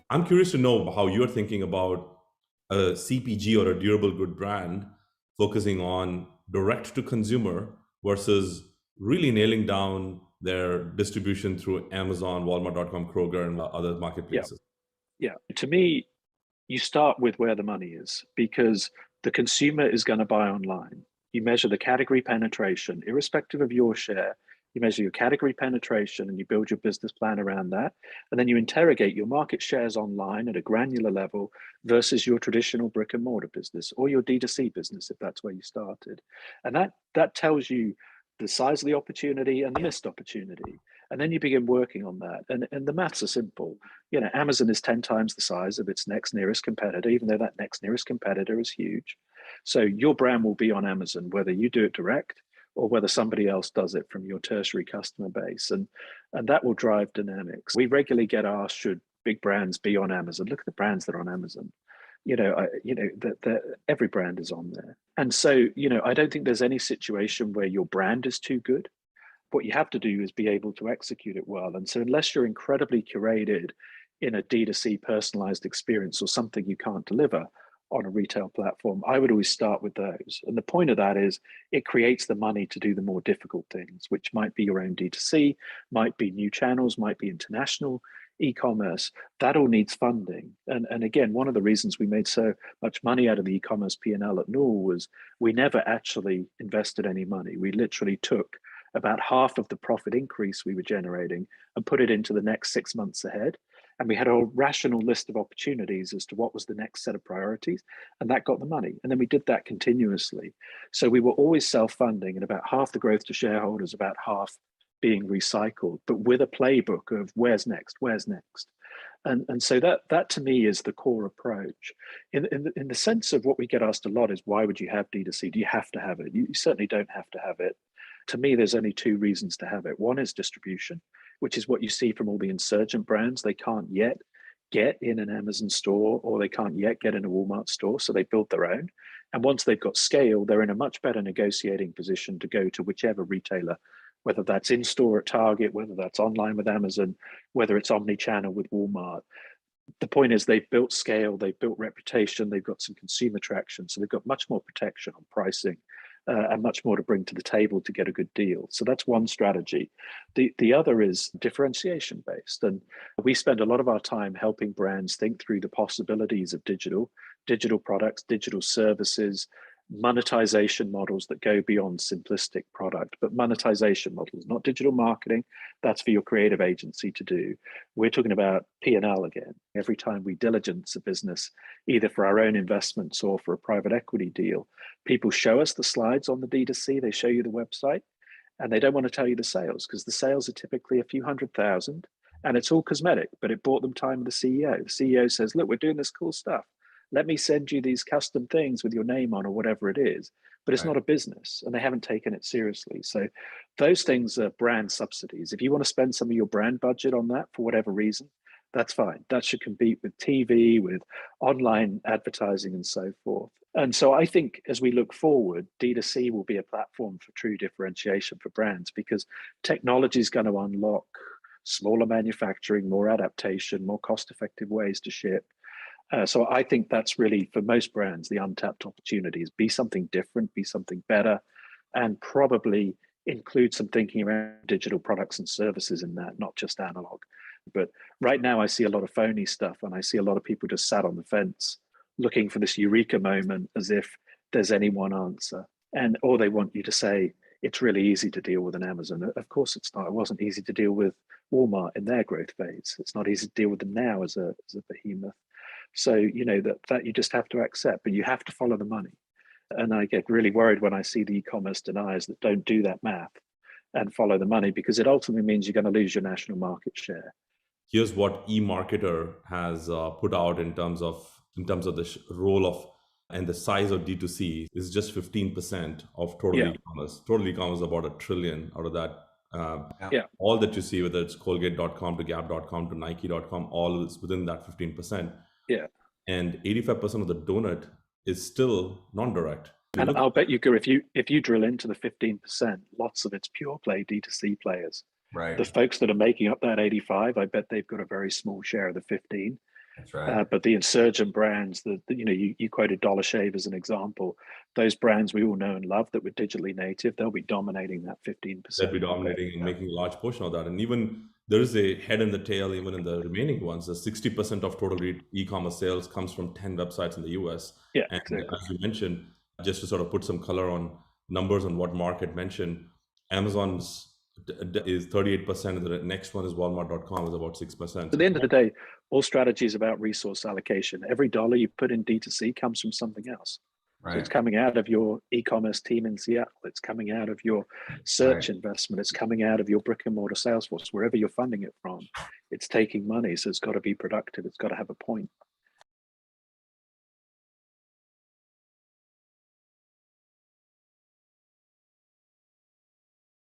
I'm curious to know how you're thinking about a CPG or a durable good brand focusing on direct to consumer versus really nailing down their distribution through Amazon, Walmart.com, Kroger, and other Yeah, marketplaces. yeah. To me, you start with where the money is because the consumer is going to buy online. You measure the category penetration, irrespective of your share. You measure your category penetration and you build your business plan around that. And then you interrogate your market shares online at a granular level versus your traditional brick and mortar business or your D2C business, if that's where you started. And that tells you the size of the opportunity and the missed opportunity. And then you begin working on that. And the maths are simple. Amazon is 10 times the size of its next nearest competitor, even though that next nearest competitor is huge. So your brand will be on Amazon, whether you do it direct or whether somebody else does it from your tertiary customer base. And that will drive dynamics. We regularly get asked, should big brands be on Amazon? Look at the brands that are on Amazon. Every brand is on there. And so, I don't think there's any situation where your brand is too good. What you have to do is be able to execute it well. And so unless you're incredibly curated in a D2C personalized experience or something you can't deliver on a retail platform, I would always start with those. And the point of that is it creates the money to do the more difficult things, which might be your own D2C, might be new channels, might be international e-commerce. That all needs funding. And again, one of the reasons we made so much money out of the e-commerce P&L at Newell was we never actually invested any money. We literally took about half of the profit increase we were generating and put it into the next 6 months ahead. And we had a rational list of opportunities as to what was the next set of priorities, and that got the money. And then we did that continuously. So we were always self-funding, and about half the growth to shareholders, about half being recycled, but with a playbook of where's next. And so that to me is the core approach. In the sense of what we get asked a lot is, why would you have D2C? Do you have to have it? You certainly don't have to have it. To me, there's only two reasons to have it. One is distribution, which is what you see from all the insurgent brands. They can't yet get in an Amazon store or they can't yet get in a Walmart store, so they build their own. And once they've got scale, they're in a much better negotiating position to go to whichever retailer, whether that's in-store at Target, whether that's online with Amazon, whether it's omni-channel with Walmart. The point is they've built scale, they've built reputation, they've got some consumer traction, so they've got much more protection on pricing and much more to bring to the table to get a good deal. So that's one strategy. The other is differentiation based. And we spend a lot of our time helping brands think through the possibilities of digital products, digital services, monetization models that go beyond simplistic product, but monetization models, not digital marketing. That's for your creative agency to do. We're talking about P&L again. Every time we diligence a business, either for our own investments or for a private equity deal, people show us the slides on the D2C, they show you the website, and they don't want to tell you the sales because the sales are typically a few $100,000 and it's all cosmetic, but it bought them time with the CEO. The CEO says, look, we're doing this cool stuff. Let me send you these custom things with your name on or whatever it is, but it's not a business and they haven't taken it seriously. So those things are brand subsidies. If you want to spend some of your brand budget on that for whatever reason, that's fine. That should compete with TV, with online advertising and so forth. And so I think as we look forward, D2C will be a platform for true differentiation for brands because technology is going to unlock smaller manufacturing, more adaptation, more cost-effective ways to ship. So I think that's really, for most brands, the untapped opportunities. Be something different, be something better, and probably include some thinking around digital products and services in that, not just analog. But right now I see a lot of phony stuff and I see a lot of people just sat on the fence looking for this eureka moment as if there's any one answer. And or they want you to say, it's really easy to deal with an Amazon. Of course it's not. It wasn't easy to deal with Walmart in their growth phase. It's not easy to deal with them now as a behemoth. So, that you just have to accept, but you have to follow the money. And I get really worried when I see the e-commerce deniers that don't do that math and follow the money, because it ultimately means you're going to lose your national market share. Here's what eMarketer has put out in terms of the role of and the size of D2C is just 15% of total e-commerce. Total e-commerce is about $1 trillion. Out of that, all that you see, whether it's Colgate.com to Gap.com to Nike.com, all is within that 15%. Yeah. And 85% of the donut is still non-direct. And I'll bet you, Guru, if you drill into the 15%, lots of it's pure play D2C players. Right. The folks that are making up that 85, I bet they've got a very small share of the 15. That's right. But the insurgent brands that you quoted Dollar Shave as an example, those brands we all know and love that were digitally native, they'll be dominating that 15%. They'll be dominating and making a large portion of that. And even there is a head and the tail even in the remaining ones. The 60% of total e-commerce sales comes from 10 websites in the US. Yeah, And exactly. as you mentioned, just to sort of put some color on numbers on what Mark mentioned, Amazon's is 38%, and the next one is Walmart.com is about 6%. At the end of the day, all strategy is about resource allocation. Every dollar you put in D2C comes from something else. Right. So it's coming out of your e-commerce team in Seattle. It's coming out of your search investment. It's coming out of your brick and mortar sales force, wherever you're funding it from. It's taking money, so it's got to be productive. It's got to have a point.